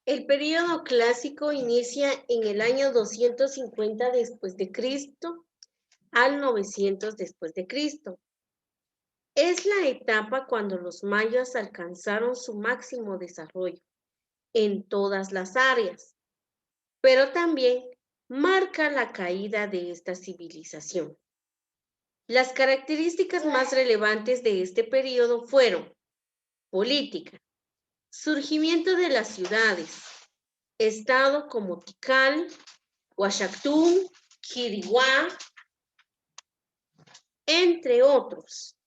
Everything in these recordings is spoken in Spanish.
El período clásico inicia en el año 250 después de Cristo al 900 después de Cristo. Es la etapa cuando los mayas alcanzaron su máximo desarrollo en todas las áreas, pero también marca la caída de esta civilización. Las características más relevantes de este período fueron política, surgimiento de las ciudades, estado como Tikal, Huachactún, Quiriguá, entre otros.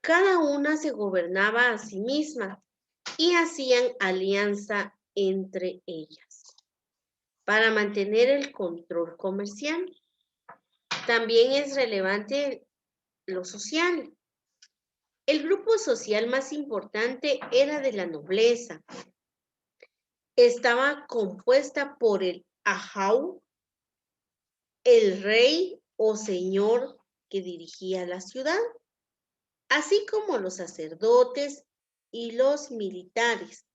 Cada una se gobernaba a sí misma y hacían alianza entre ellas para mantener el control comercial. También es relevante lo social. El grupo social más importante era de la nobleza. Estaba compuesta por el ajau, el rey o señor que dirigía la ciudad, así como los sacerdotes y los militares.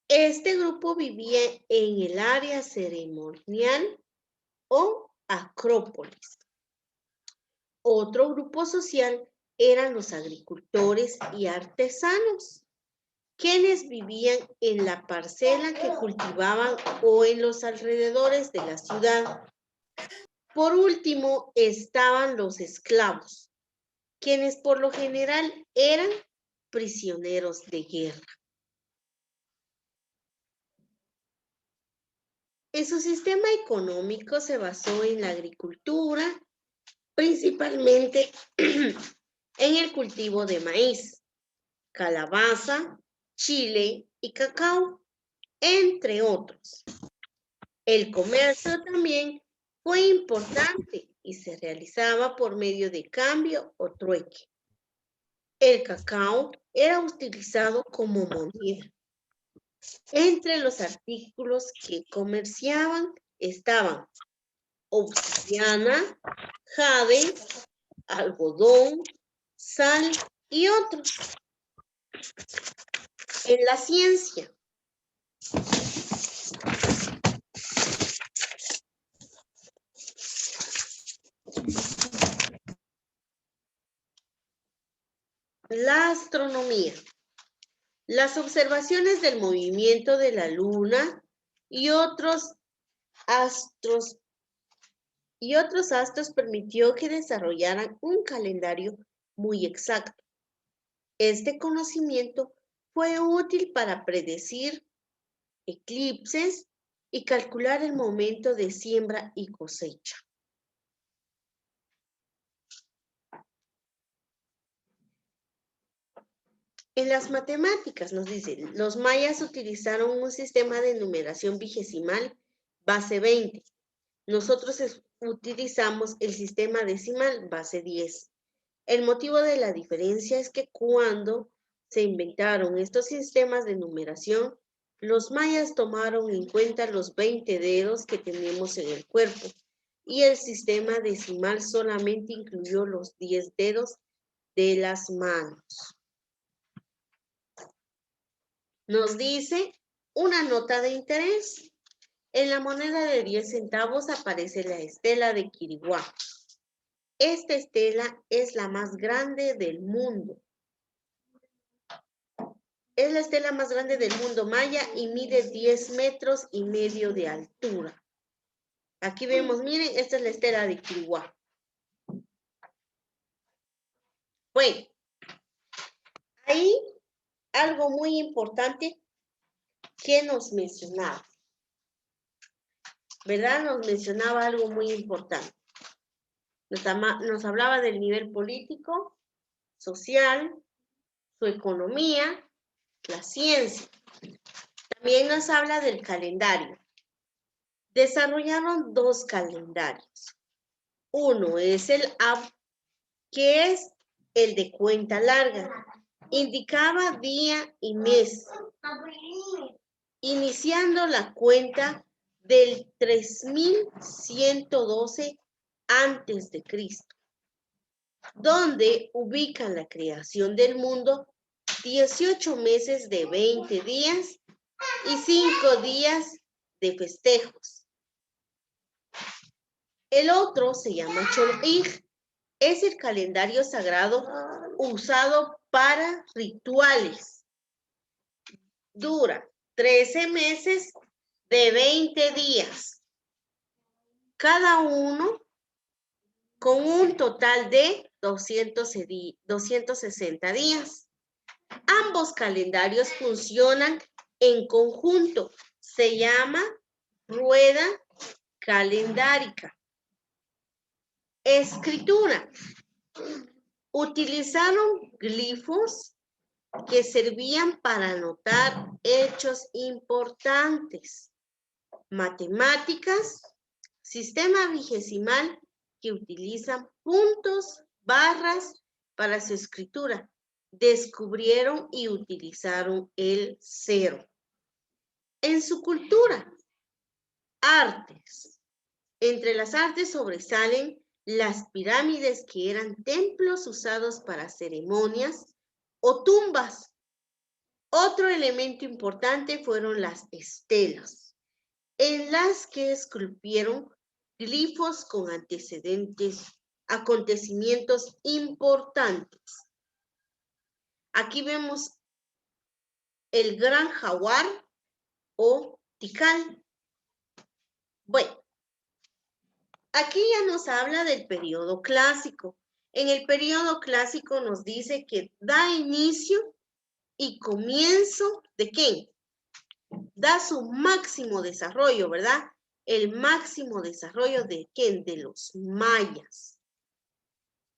Este grupo vivía en el área ceremonial o acrópolis. Otro grupo social eran los agricultores y artesanos, quienes vivían en la parcela que cultivaban o en los alrededores de la ciudad. Por último, estaban los esclavos, quienes por lo general eran prisioneros de guerra. En su sistema económico se basó en la agricultura, principalmente en el cultivo de maíz, calabaza, chile y cacao, entre otros. El comercio también fue importante y se realizaba por medio de cambio o trueque. El cacao era utilizado como moneda. Entre los artículos que comerciaban estaban obsidiana, jade, algodón, sal y otros. En la ciencia, la astronomía, las observaciones del movimiento de la luna y otros astros permitió que desarrollaran un calendario muy exacto. Este conocimiento fue útil para predecir eclipses y calcular el momento de siembra y cosecha. En las matemáticas nos dicen, los mayas utilizaron un sistema de numeración vigesimal base 20. Nosotros utilizamos el sistema decimal base 10. El motivo de la diferencia es que cuando se inventaron estos sistemas de numeración, los mayas tomaron en cuenta los 20 dedos que tenemos en el cuerpo y el sistema decimal solamente incluyó los 10 dedos de las manos. Nos dice una nota de interés. En la moneda de 10 centavos aparece la estela de Quiriguá. Esta estela es la más grande del mundo. Es la estela más grande del mundo maya y mide 10 metros y medio de altura. Aquí vemos, miren, esta es la estela de Quiriguá. Bueno, ahí algo muy importante que nos mencionaba, ¿verdad? Nos mencionaba algo muy importante. Nos hablaba del nivel político, social, su economía, la ciencia. También nos habla del calendario. Desarrollaron 2 calendarios. Uno es el Ab, que es el de cuenta larga. Indicaba día y mes, iniciando la cuenta del 3112 antes de Cristo, donde ubican la creación del mundo 18 meses de 20 días y 5 días de festejos. El otro se llama Chol'ij. Es el calendario sagrado usado para rituales. Dura 13 meses de 20 días. Cada uno con un total de 260 días. Ambos calendarios funcionan en conjunto. Se llama rueda calendárica. Escritura. Utilizaron glifos que servían para anotar hechos importantes. Matemáticas, sistema vigesimal que utilizan puntos, barras para su escritura. Descubrieron y utilizaron el cero. En su cultura, artes. Entre las artes sobresalen las pirámides, que eran templos usados para ceremonias o tumbas. Otro elemento importante fueron las estelas, en las que esculpieron glifos con acontecimientos importantes. Aquí vemos el gran jaguar o Tikal. Bueno, aquí ya nos habla del periodo clásico. En el periodo clásico nos dice que da inicio y comienzo ¿de qué? Da su máximo desarrollo, ¿verdad? El máximo desarrollo ¿de qué? De los mayas.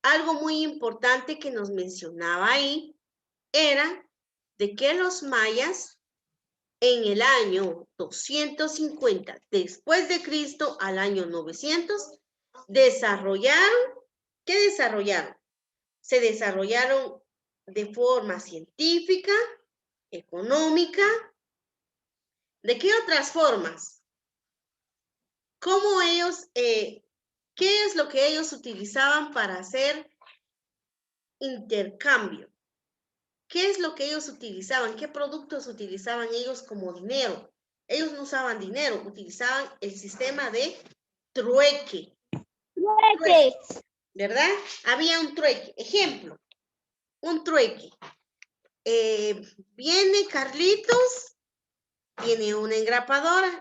Algo muy importante que nos mencionaba ahí era de que los mayas en el año 250 después de Cristo al año 900 desarrollaron, ¿qué desarrollaron? Se desarrollaron de forma científica, económica. ¿De qué otras formas? ¿Cómo ellos, qué es lo que ellos utilizaban para hacer intercambio? ¿Qué es lo que ellos utilizaban? ¿Qué productos utilizaban ellos como dinero? Ellos no usaban dinero, utilizaban el sistema de trueque. Trueque, ¿verdad? Había un trueque. Ejemplo, un trueque. Viene Carlitos, tiene una engrapadora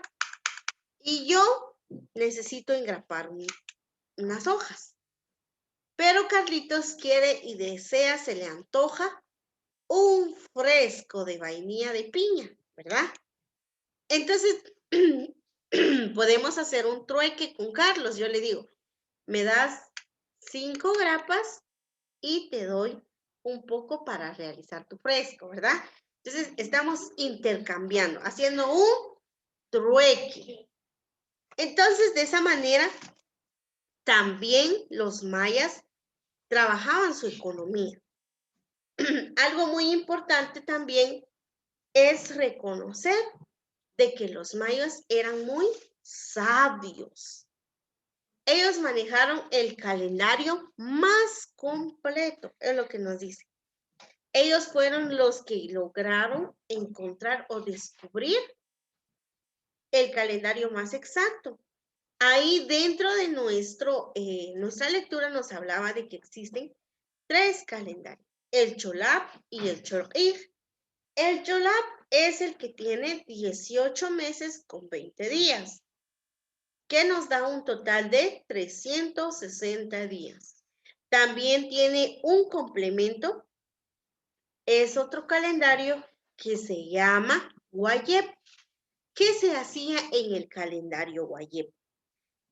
y yo necesito engrapar unas hojas. Pero Carlitos quiere y desea, se le antoja un fresco de vainilla de piña, ¿verdad? Entonces, podemos hacer un trueque con Carlos. Yo le digo, me das 5 grapas y te doy un poco para realizar tu fresco, ¿verdad? Entonces, estamos intercambiando, haciendo un trueque. Entonces, de esa manera, también los mayas trabajaban su economía. Algo muy importante también es reconocer de que los mayas eran muy sabios. Ellos manejaron el calendario más completo, es lo que nos dice. Ellos fueron los que lograron encontrar o descubrir el calendario más exacto. Ahí dentro de nuestra lectura nos hablaba de que existen 3 calendarios, el Cholab y el Chol'ij. El Cholab es el que tiene 18 meses con 20 días, que nos da un total de 360 días. También tiene un complemento, es otro calendario que se llama Wayeb. ¿Qué se hacía en el calendario Wayeb?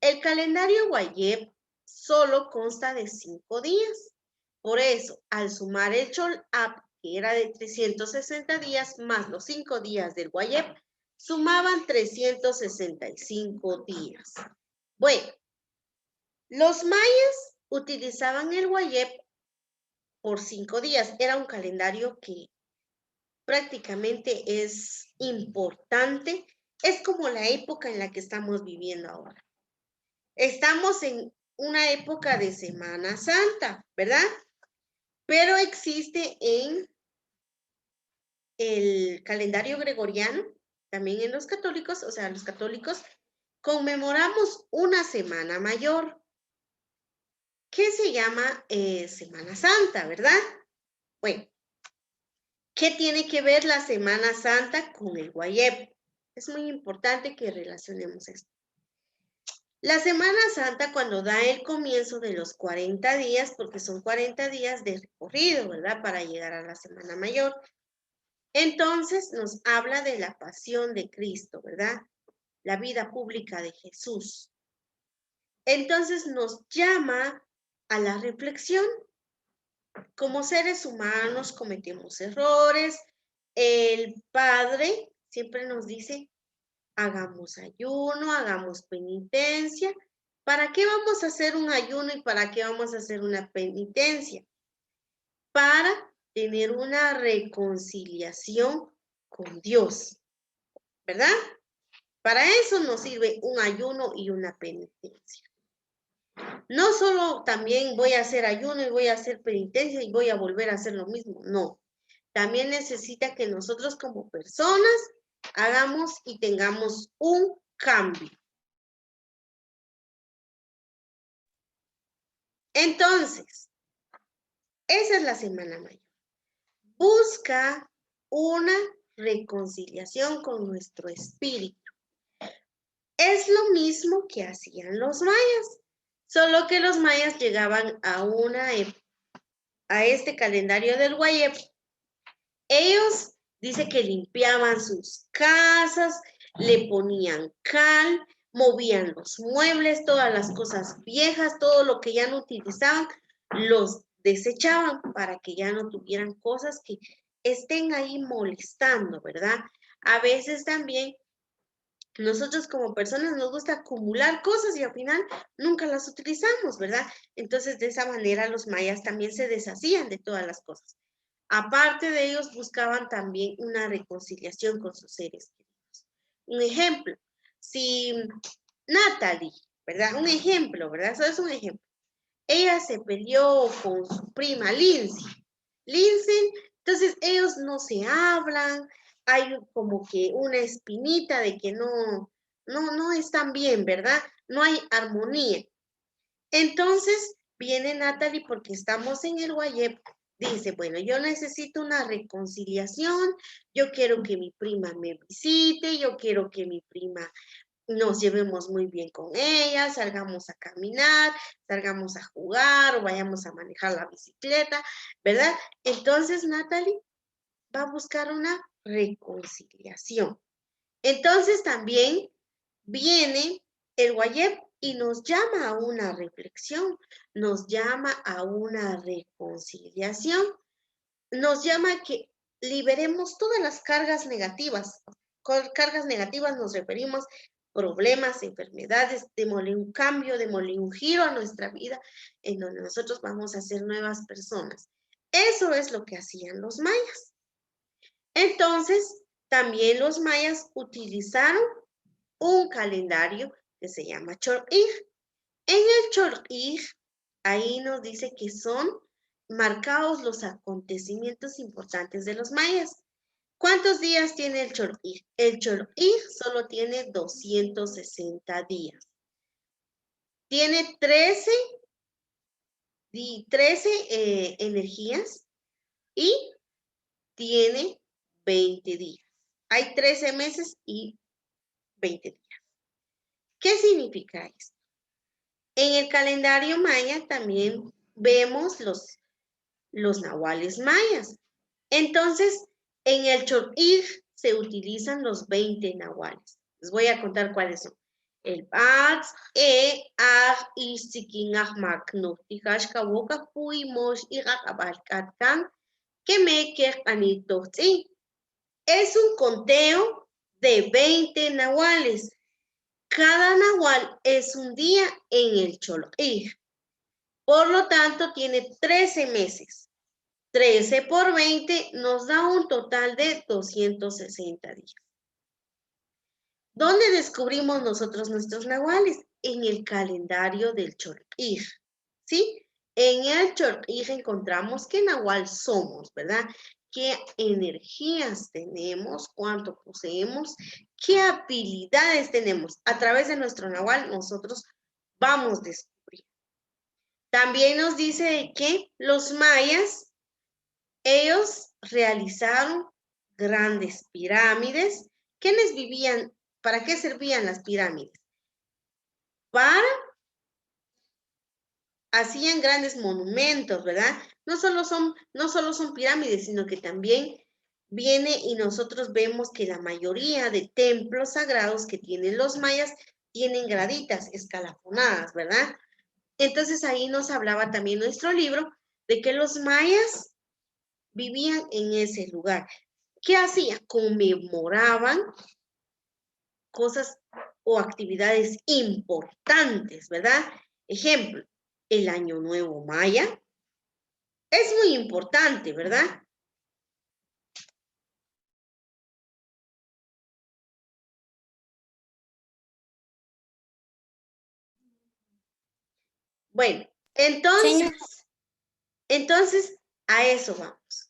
El calendario Wayeb solo consta de 5 días. Por eso, al sumar el Cholab, que era de 360 días, más los 5 días del Wayeb, sumaban 365 días. Bueno, los mayas utilizaban el Wayeb por 5 días. Era un calendario que prácticamente es importante. Es como la época en la que estamos viviendo ahora. Estamos en una época de Semana Santa, ¿verdad? Pero existe en el calendario gregoriano también en los católicos, o sea, los católicos conmemoramos una Semana Mayor, que se llama Semana Santa, ¿verdad? Bueno, ¿qué tiene que ver la Semana Santa con el Guayep? Es muy importante que relacionemos esto. La Semana Santa, cuando da el comienzo de los 40 días, porque son 40 días de recorrido, ¿verdad? Para llegar a la Semana Mayor. Entonces nos habla de la pasión de Cristo, ¿verdad? La vida pública de Jesús. Entonces nos llama a la reflexión. Como seres humanos cometemos errores. El Padre siempre nos dice, hagamos ayuno, hagamos penitencia. ¿Para qué vamos a hacer un ayuno y para qué vamos a hacer una penitencia? Para tener una reconciliación con Dios, ¿verdad? Para eso nos sirve un ayuno y una penitencia. No solo también voy a hacer ayuno y voy a hacer penitencia y voy a volver a hacer lo mismo, no. También necesita que nosotros como personas hagamos y tengamos un cambio. Entonces, esa es la Semana Mayor. Busca una reconciliación con nuestro espíritu. Es lo mismo que hacían los mayas, solo que los mayas llegaban a este calendario del Guayep. Ellos dice que limpiaban sus casas, le ponían cal, movían los muebles, todas las cosas viejas, todo lo que ya no utilizaban, los desechaban para que ya no tuvieran cosas que estén ahí molestando, ¿verdad? A veces también nosotros como personas nos gusta acumular cosas y al final nunca las utilizamos, ¿verdad? Entonces de esa manera los mayas también se deshacían de todas las cosas. Aparte de ellos, buscaban también una reconciliación con sus seres queridos. Un ejemplo, si Natalie, ¿verdad? Un ejemplo, ¿verdad? Eso es un ejemplo. Ella se peleó con su prima Lindsay. Lindsay, entonces ellos no se hablan, hay como que una espinita de que no están bien, ¿verdad? No hay armonía. Entonces viene Natalie porque estamos en el Guayep. Dice, bueno, yo necesito una reconciliación, yo quiero que mi prima me visite, yo quiero que mi prima nos llevemos muy bien con ella, salgamos a caminar, salgamos a jugar o vayamos a manejar la bicicleta, ¿verdad? Entonces Natalie va a buscar una reconciliación. Entonces también viene el Guayep y nos llama a una reflexión, nos llama a una reconciliación, nos llama a que liberemos todas las cargas negativas. Con cargas negativas nos referimos problemas, enfermedades, démosle un cambio, démosle un giro a nuestra vida en donde nosotros vamos a ser nuevas personas. Eso es lo que hacían los mayas. Entonces, también los mayas utilizaron un calendario que se llama Chor'ij. En el Chor'ij, ahí nos dice que son marcados los acontecimientos importantes de los mayas. ¿Cuántos días tiene el Chor'ij? El Chor'ij solo tiene 260 días. Tiene 13 energías y tiene 20 días. Hay 13 meses y 20 días. ¿Qué significa esto? En el calendario maya también vemos los nahuales mayas. Entonces, en el Chor'ij se utilizan los 20 nahuales. Les voy a contar cuáles son. El Bats, Aj, Isikin, Ahmak, Nutihash, Kawoka, Puimosh, Iracabalcatcan, Kemeker, Anitotzi. Es un conteo de 20 nahuales. Cada nahual es un día en el Chor'ij. Por lo tanto, tiene 13 meses. 13 por 20 nos da un total de 260 días. ¿Dónde descubrimos nosotros nuestros nahuales? En el calendario del Chor'ij, ¿sí? En el Chor'ij encontramos qué nahual somos, ¿verdad? qué energías tenemos, cuánto poseemos, qué habilidades tenemos. A través de nuestro Nahual nosotros vamos descubriendo. También nos dice que los mayas, ellos realizaron grandes pirámides. ¿Quiénes vivían? ¿Para qué servían las pirámides? Hacían grandes monumentos, ¿verdad? No solo son pirámides, sino que también viene y nosotros vemos que la mayoría de templos sagrados que tienen los mayas tienen graditas escalafonadas, ¿verdad? Entonces ahí nos hablaba también nuestro libro de que los mayas vivían en ese lugar. ¿Qué hacían? Conmemoraban cosas o actividades importantes, ¿verdad? Ejemplo, el Año Nuevo Maya es muy importante, ¿verdad? Bueno, entonces a eso vamos.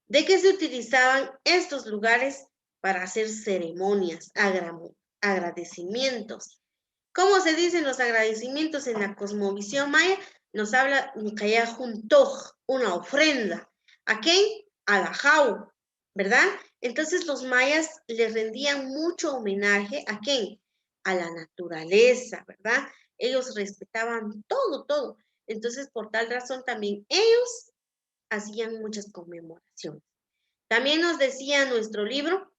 ¿De qué se utilizaban estos lugares para hacer ceremonias, agradecimientos? ¿Cómo se dicen los agradecimientos en la cosmovisión maya? Nos habla una ofrenda. ¿A quién? A la Jau, ¿verdad? Entonces los mayas le rendían mucho homenaje ¿a quién? A la naturaleza, ¿verdad? Ellos respetaban todo. Entonces, por tal razón, también ellos hacían muchas conmemoraciones. También nos decía nuestro libro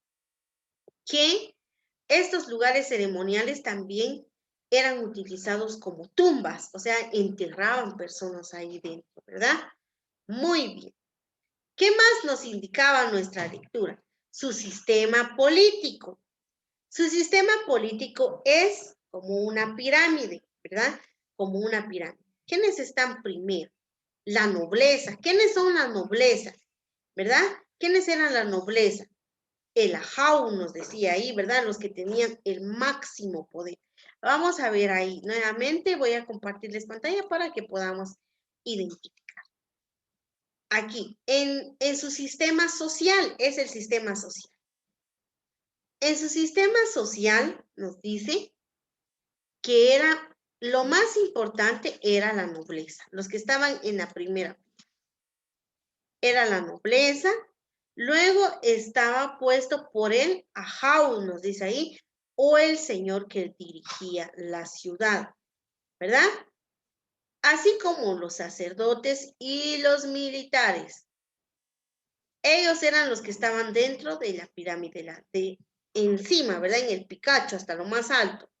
que estos lugares ceremoniales también eran utilizados como tumbas, o sea, enterraban personas ahí dentro, ¿verdad? Muy bien. ¿Qué más nos indicaba nuestra lectura? Su sistema político. Su sistema político es como una pirámide, ¿verdad? Como una pirámide. ¿Quiénes están primero? La nobleza. ¿Quiénes son la nobleza? ¿Verdad? ¿Quiénes eran la nobleza? El ajau nos decía ahí, ¿verdad? Los que tenían el máximo poder. Vamos a ver ahí. Nuevamente voy a compartirles pantalla para que podamos identificar. Aquí, en su sistema social, es el sistema social. En su sistema social nos dice que lo más importante era la nobleza. Los que estaban en la primera era la nobleza. Luego estaba puesto por el ajau, nos dice ahí, o el señor que dirigía la ciudad, ¿verdad? Así como los sacerdotes y los militares. Ellos eran los que estaban dentro de la pirámide, de encima, ¿verdad? En el picacho, hasta lo más alto.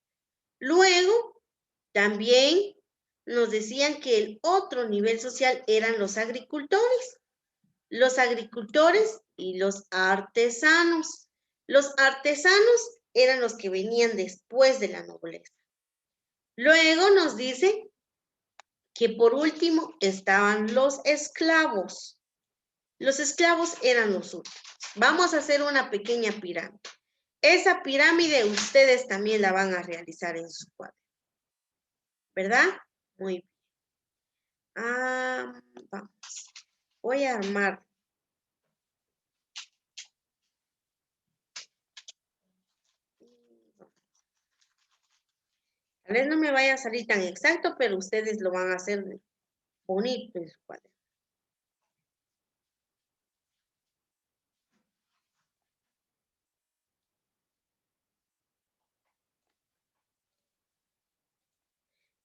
Luego, también nos decían que el otro nivel social eran los agricultores. Los agricultores y los artesanos. Los artesanos eran los que venían después de la nobleza. Luego nos dice que por último estaban los esclavos. Los esclavos eran los últimos. Vamos a hacer una pequeña pirámide. Esa pirámide ustedes también la van a realizar en su cuadro. ¿Verdad? Muy bien. Vamos. Voy a armar. Tal vez no me vaya a salir tan exacto, pero ustedes lo van a hacer bonito en su cuadro.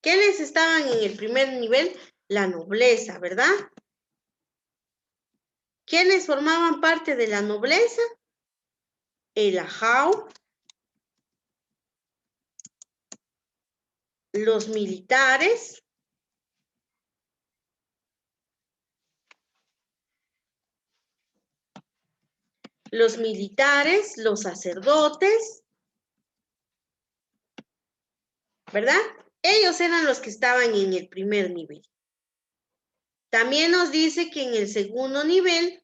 ¿Quiénes estaban en el primer nivel? La nobleza, ¿verdad? ¿Quiénes formaban parte de la nobleza? El ajau, los militares, los sacerdotes, ¿verdad? Ellos eran los que estaban en el primer nivel. También nos dice que en el segundo nivel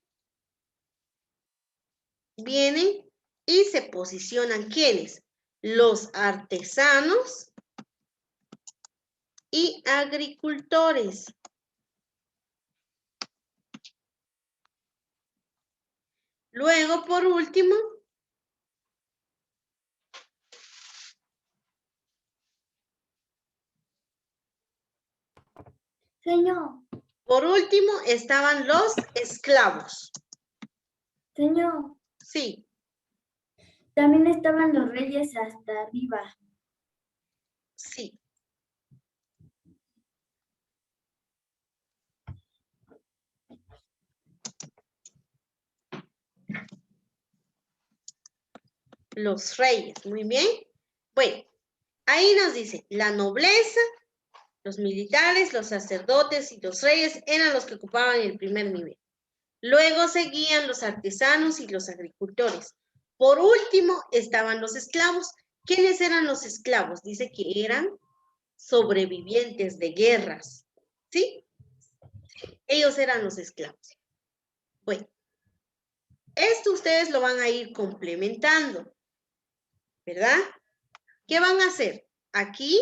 vienen y se posicionan ¿quiénes? Los artesanos y agricultores. Luego, por último, Señor, estaban los esclavos. señor, Sí, también estaban los reyes hasta arriba. sí. Los reyes, muy bien. Bueno, ahí nos dice, la nobleza, los militares, los sacerdotes y los reyes eran los que ocupaban el primer nivel. Luego seguían los artesanos y los agricultores. Por último estaban los esclavos. ¿Quiénes eran los esclavos? Dice que eran sobrevivientes de guerras. ¿Sí? Ellos eran los esclavos. Bueno, esto ustedes lo van a ir complementando, ¿verdad? ¿Qué van a hacer? Aquí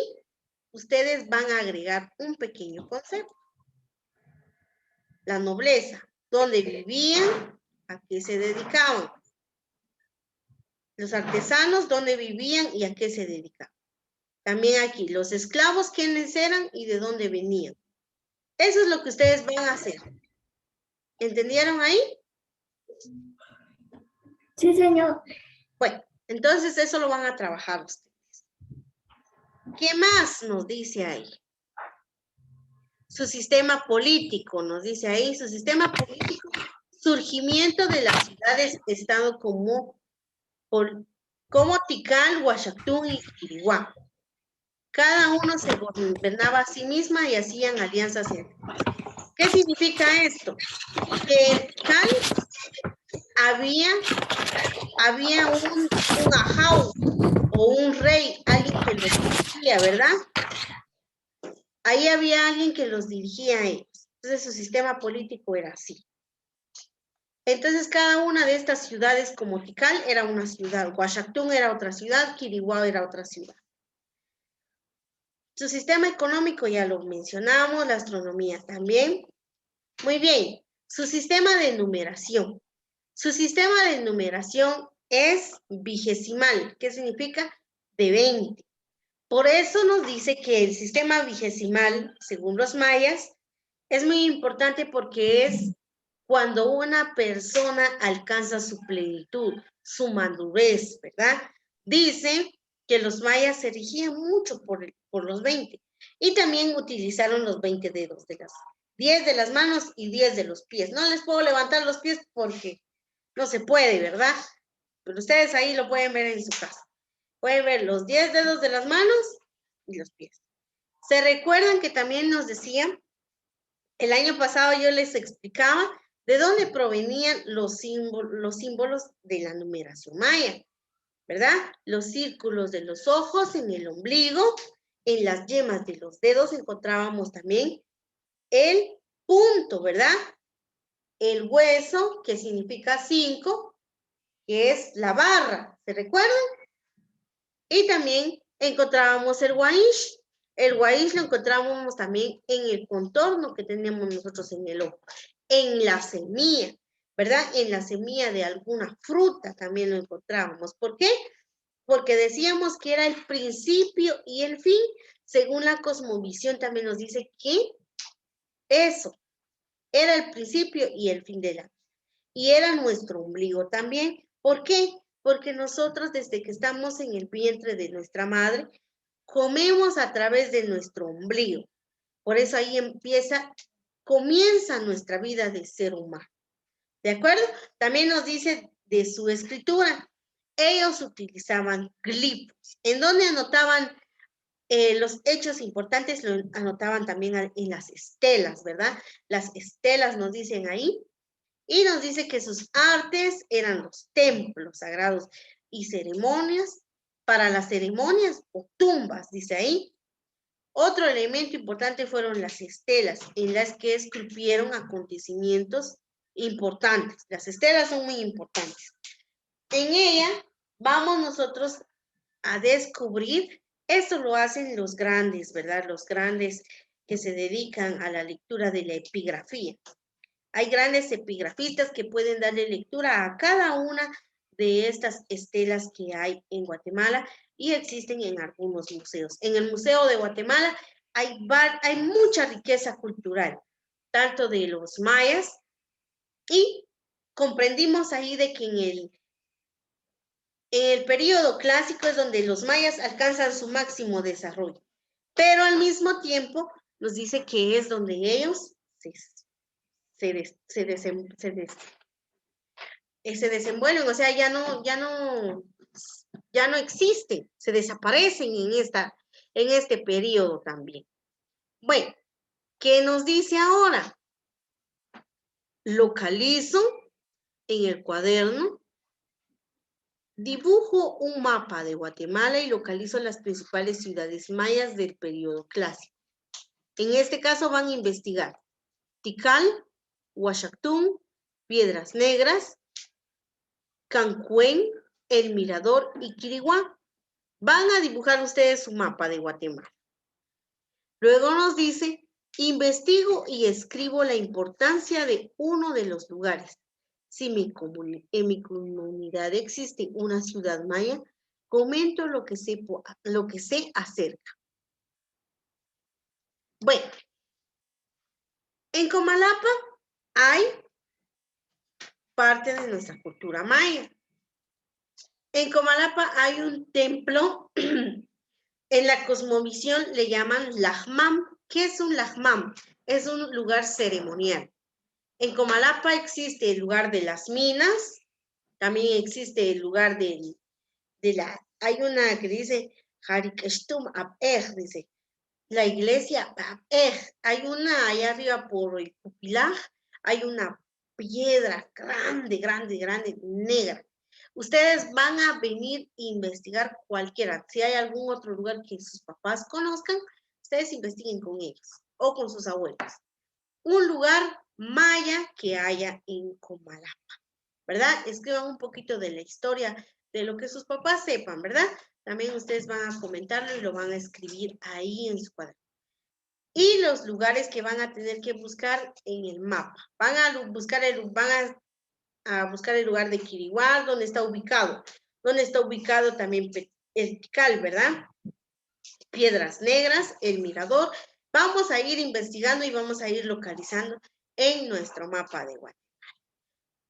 ustedes van a agregar un pequeño concepto. La nobleza, dónde vivían, a qué se dedicaban. Los artesanos, dónde vivían y a qué se dedicaban. También aquí, los esclavos, quiénes eran y de dónde venían. Eso es lo que ustedes van a hacer. ¿Entendieron ahí? Sí, señor. Bueno, entonces eso lo van a trabajar ustedes. ¿Qué más nos dice ahí? Su sistema político, nos dice ahí, su sistema político, surgimiento de las ciudades-estado como Tikal, Huachactún y Quiriguá. Cada uno se gobernaba a sí misma y hacían alianzas entre sí. ¿Qué significa esto? Que en Tikal había un ajau o un rey, alguien que los dirigía, ¿verdad? Ahí había alguien que los dirigía a ellos. Entonces su sistema político era así. Entonces cada una de estas ciudades como Tikal era una ciudad, Huachactún era otra ciudad, Quiriguá era otra ciudad. Su sistema económico ya lo mencionamos, la astronomía también. Muy bien, su sistema de numeración. Su sistema de numeración es vigesimal, ¿qué significa? De 20. Por eso nos dice que el sistema vigesimal, según los mayas, es muy importante porque es cuando una persona alcanza su plenitud, su madurez, ¿verdad? Dicen que los mayas se regían mucho por los 20 y también utilizaron los 20 dedos de las 10 de las manos y 10 de los pies. No les puedo levantar los pies porque no se puede, ¿verdad? Pero ustedes ahí lo pueden ver en su casa. Pueden ver los 10 dedos de las manos y los pies. ¿Se recuerdan que también nos decían, el año pasado yo les explicaba de dónde provenían los símbolos de la numeración maya, ¿verdad? Los círculos de los ojos en el ombligo, en las yemas de los dedos encontrábamos también el punto, ¿verdad? El hueso, que significa 5, que es la barra, ¿se recuerdan? Y también encontrábamos el guaish. El guaish lo encontrábamos también en el contorno que tenemos nosotros en el ojo, en la semilla, ¿verdad? En la semilla de alguna fruta también lo encontrábamos. ¿Por qué? Porque decíamos que era el principio y el fin. Según la cosmovisión también nos dice que eso era el principio y el fin de la vida. Y era nuestro ombligo también. ¿Por qué? Porque nosotros desde que estamos en el vientre de nuestra madre, comemos a través de nuestro ombligo. Por eso ahí comienza nuestra vida de ser humano. ¿De acuerdo? También nos dice de su escritura. Ellos utilizaban glifos. ¿En dónde anotaban los hechos importantes? Lo anotaban también en las estelas, ¿verdad? Las estelas nos dicen ahí. Y nos dice que sus artes eran los templos sagrados y ceremonias, para las ceremonias o tumbas, dice ahí. Otro elemento importante fueron las estelas, en las que esculpieron acontecimientos importantes. Las estelas son muy importantes. En ella vamos nosotros a descubrir, esto lo hacen los grandes, ¿verdad? Los grandes que se dedican a la lectura de la epigrafía. Hay grandes epigrafistas que pueden darle lectura a cada una de estas estelas que hay en Guatemala y existen en algunos museos. En el Museo de Guatemala hay mucha riqueza cultural, tanto de los mayas, y comprendimos ahí de que en el periodo clásico es donde los mayas alcanzan su máximo desarrollo, pero al mismo tiempo nos dice que es donde ellos se desenvuelven, o sea, ya no existen, se desaparecen en este periodo también. Bueno, ¿qué nos dice ahora? Localizo en el cuaderno, dibujo un mapa de Guatemala y localizo las principales ciudades mayas del periodo clásico. En este caso van a investigar Tikal, Huachactún, Piedras Negras, Cancuén, El Mirador y Quiriguá. Van a dibujar ustedes su mapa de Guatemala. Luego nos dice, investigo y escribo la importancia de uno de los lugares. Si en mi comunidad existe una ciudad maya, comento lo que sé acerca. Bueno, en Comalapa hay parte de nuestra cultura maya. En Comalapa hay un templo, en la cosmovisión le llaman Lajmam. ¿Qué es un Lajmam? Es un lugar ceremonial. En Comalapa existe el lugar de las minas, también existe el lugar hay una que dice Harikeshtum Abej, dice, la iglesia Abej. Hay una allá arriba por el Pupilaj, hay una piedra grande, grande, grande, negra. Ustedes van a venir a investigar cualquiera. Si hay algún otro lugar que sus papás conozcan, ustedes investiguen con ellos o con sus abuelos. Un lugar maya que haya en Comalapa, ¿verdad? Escriban un poquito de la historia, de lo que sus papás sepan, ¿verdad? También ustedes van a comentarlo y lo van a escribir ahí en su cuaderno. Y los lugares que van a tener que buscar en el mapa. Van a buscar el lugar de Quiriguá, donde está ubicado. Donde está ubicado también el Tikal, ¿verdad? Piedras Negras, El Mirador. Vamos a ir investigando y vamos a ir localizando en nuestro mapa de Guatemala.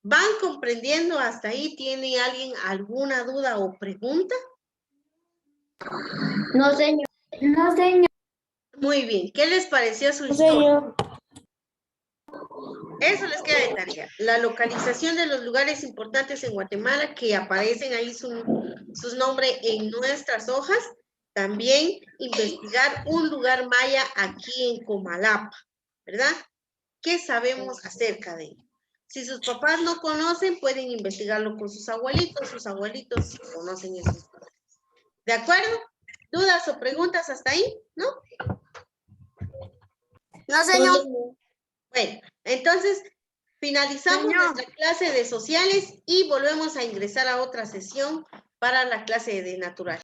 ¿Van comprendiendo hasta ahí? ¿Tiene alguien alguna duda o pregunta? No, señor. No, señor. Muy bien. ¿Qué les pareció su historia? Eso les queda de tarea. La localización de los lugares importantes en Guatemala que aparecen ahí sus nombres en nuestras hojas. También investigar un lugar maya aquí en Comalapa, ¿verdad? ¿Qué sabemos acerca de ello? Si sus papás no conocen, pueden investigarlo con sus abuelitos sí conocen esos lugares. ¿De acuerdo? ¿Dudas o preguntas hasta ahí? ¿No? No, señor. Bueno, entonces finalizamos nuestra clase de sociales y volvemos a ingresar a otra sesión para la clase de natural.